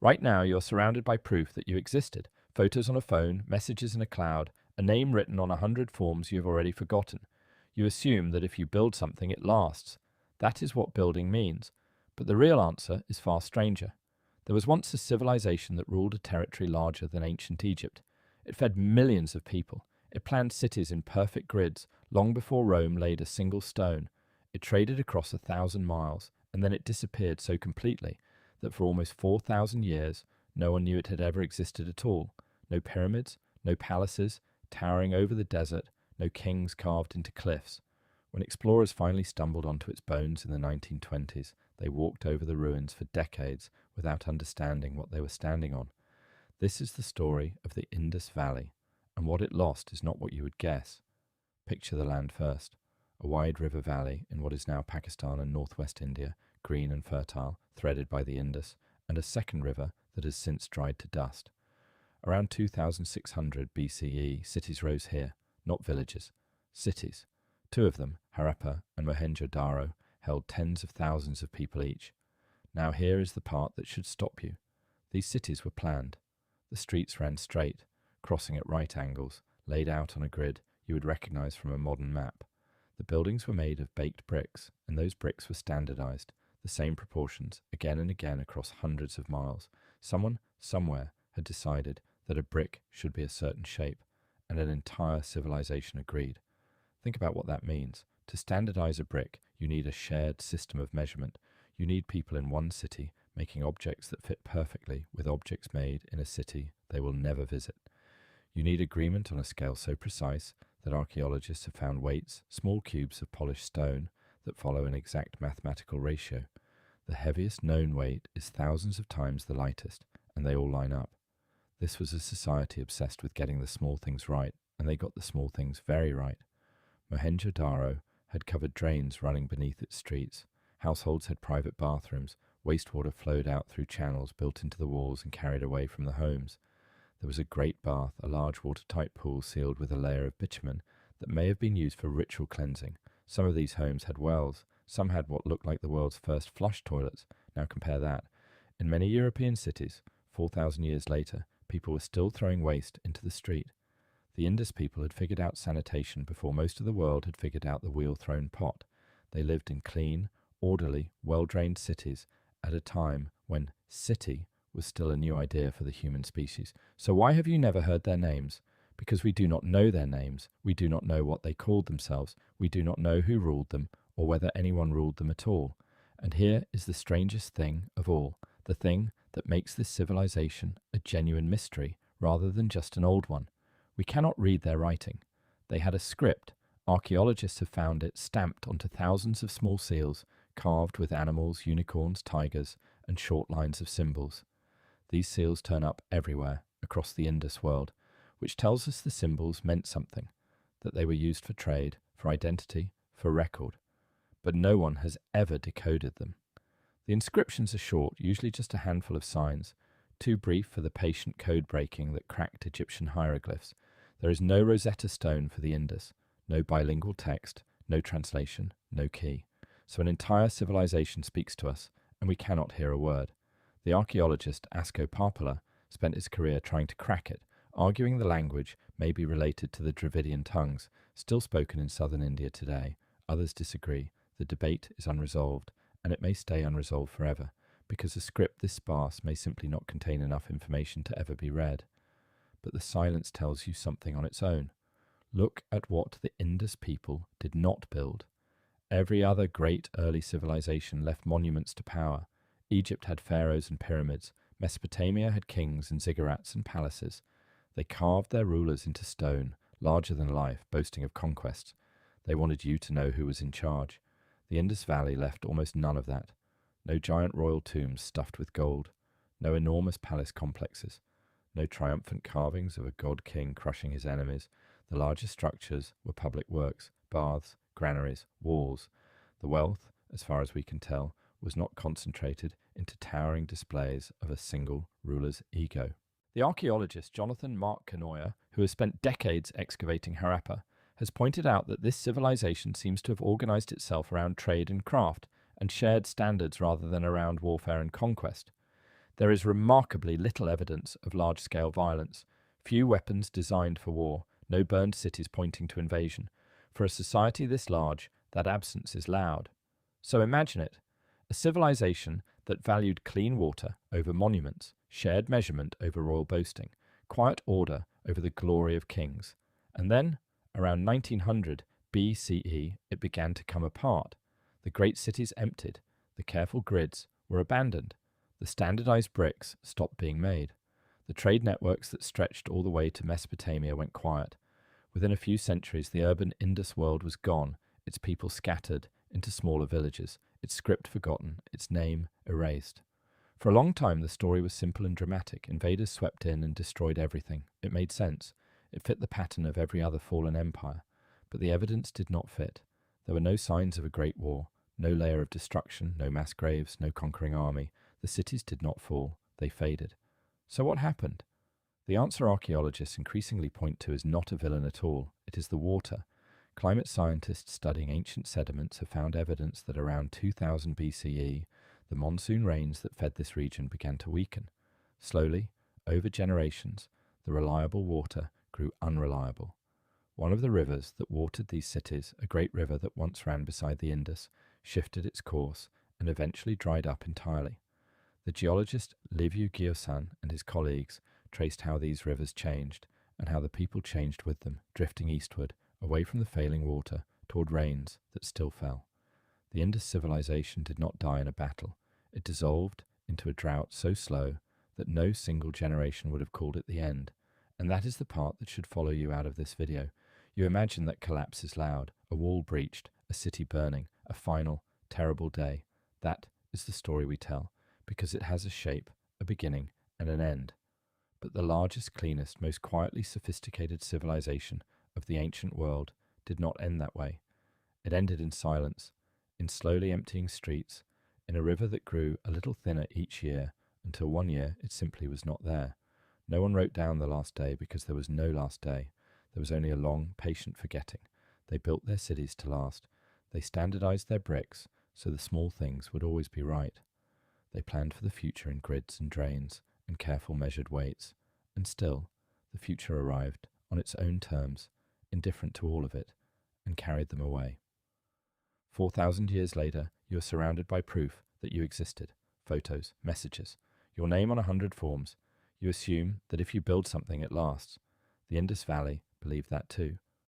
Right now, you're surrounded by proof that you existed: photos on a phone, messages in a cloud, a name written on 100 forms you have already forgotten. You assume that if you build something, it lasts. That is what building means. But the real answer is far stranger. There was once a civilization that ruled a territory larger than ancient Egypt. It fed millions of people. It planned cities in perfect grids long before Rome laid a single stone. It traded across 1,000 miles, and then it disappeared so completely that for almost 4,000 years no one knew it had ever existed at all. No pyramids, no palaces towering over the desert, no kings carved into cliffs. When explorers finally stumbled onto its bones in the 1920s, they walked over the ruins for decades without understanding what they were standing on. This is the story of the Indus Valley, and what it lost is not what you would guess. Picture the land first. A wide river valley in what is now Pakistan and northwest India, green and fertile, threaded by the Indus, and a second river that has since dried to dust. Around 2600 BCE, cities rose here, not villages, cities. Two of them, Harappa and Mohenjo-daro, held tens of thousands of people each. Now here is the part that should stop you. These cities were planned. The streets ran straight, crossing at right angles, laid out on a grid you would recognize from a modern map. The buildings were made of baked bricks, and those bricks were standardized, the same proportions, again and again across hundreds of miles. Someone, somewhere, had decided that a brick should be a certain shape, and an entire civilization agreed. Think about what that means. To standardize a brick, you need a shared system of measurement. You need people in one city making objects that fit perfectly with objects made in a city they will never visit. You need agreement on a scale so precise that archaeologists have found weights, small cubes of polished stone, that follow an exact mathematical ratio. The heaviest known weight is thousands of times the lightest, and they all line up. This was a society obsessed with getting the small things right, and they got the small things very right. Mohenjo-daro had covered drains running beneath its streets. Households had private bathrooms. Wastewater flowed out through channels built into the walls and carried away from the homes. There was a great bath, a large watertight pool sealed with a layer of bitumen that may have been used for ritual cleansing. Some of these homes had wells. Some had what looked like the world's first flush toilets. Now compare that. In many European cities, 4,000 years later, people were still throwing waste into the street. The Indus people had figured out sanitation before most of the world had figured out the wheel-thrown pot. They lived in clean, orderly, well-drained cities at a time when city was still a new idea for the human species. So why have you never heard their names? Because we do not know their names. We do not know what they called themselves. We do not know who ruled them, or whether anyone ruled them at all. And here is the strangest thing of all, the thing that makes this civilization a genuine mystery rather than just an old one. We cannot read their writing. They had a script. Archaeologists have found it stamped onto thousands of small seals, carved with animals, unicorns, tigers, and short lines of symbols. These seals turn up everywhere across the Indus world, which tells us the symbols meant something, that they were used for trade, for identity, for record. But no one has ever decoded them. The inscriptions are short, usually just a handful of signs, too brief for the patient code breaking that cracked Egyptian hieroglyphs. There is no Rosetta Stone for the Indus, no bilingual text, no translation, no key. So an entire civilization speaks to us, and we cannot hear a word. The archaeologist Asko Parpola spent his career trying to crack it, arguing the language may be related to the Dravidian tongues, still spoken in southern India today. Others disagree. The debate is unresolved, and it may stay unresolved forever, because a script this sparse may simply not contain enough information to ever be read. But the silence tells you something on its own. Look at what the Indus people did not build. Every other great early civilization left monuments to power. Egypt had pharaohs and pyramids. Mesopotamia had kings and ziggurats and palaces. They carved their rulers into stone, larger than life, boasting of conquests. They wanted you to know who was in charge. The Indus Valley left almost none of that. No giant royal tombs stuffed with gold. No enormous palace complexes. No triumphant carvings of a god-king crushing his enemies. The largest structures were public works, baths, granaries, walls. The wealth, as far as we can tell, was not concentrated into towering displays of a single ruler's ego. The archaeologist Jonathan Mark Canoyer, who has spent decades excavating Harappa, has pointed out that this civilization seems to have organized itself around trade and craft, and shared standards rather than around warfare and conquest. There is remarkably little evidence of large-scale violence, few weapons designed for war, no burned cities pointing to invasion. For a society this large, that absence is loud. So imagine it, a civilization that valued clean water over monuments, shared measurement over royal boasting, quiet order over the glory of kings. And then, around 1900 BCE, it began to come apart. The great cities emptied, the careful grids were abandoned, the standardized bricks stopped being made. The trade networks that stretched all the way to Mesopotamia went quiet. Within a few centuries, the urban Indus world was gone, its people scattered into smaller villages, its script forgotten, its name erased. For a long time, the story was simple and dramatic. Invaders swept in and destroyed everything. It made sense. It fit the pattern of every other fallen empire. But the evidence did not fit. There were no signs of a great war, no layer of destruction, no mass graves, no conquering army. The cities did not fall. They faded. So what happened? The answer archaeologists increasingly point to is not a villain at all. It is the water. Climate scientists studying ancient sediments have found evidence that around 2000 BCE, the monsoon rains that fed this region began to weaken. Slowly, over generations, the reliable water grew unreliable. One of the rivers that watered these cities, a great river that once ran beside the Indus, shifted its course and eventually dried up entirely. The geologist Liviu Gheosan and his colleagues traced how these rivers changed and how the people changed with them, drifting eastward, away from the failing water, toward rains that still fell. The Indus civilization did not die in a battle. It dissolved into a drought so slow that no single generation would have called it the end. And that is the part that should follow you out of this video. You imagine that collapse is loud, a wall breached, a city burning, a final, terrible day. That is the story we tell, because it has a shape, a beginning, and an end. But the largest, cleanest, most quietly sophisticated civilization of the ancient world did not end that way. It ended in silence, in slowly emptying streets, in a river that grew a little thinner each year, until one year it simply was not there. No one wrote down the last day because there was no last day. There was only a long, patient forgetting. They built their cities to last. They standardized their bricks so the small things would always be right. They planned for the future in grids and drains and careful measured weights. And still, the future arrived on its own terms, indifferent to all of it, and carried them away. 4,000 years later, you are surrounded by proof that you existed. Photos, messages, your name on 100 forms. You assume that if you build something, it lasts. The Indus Valley believed that too.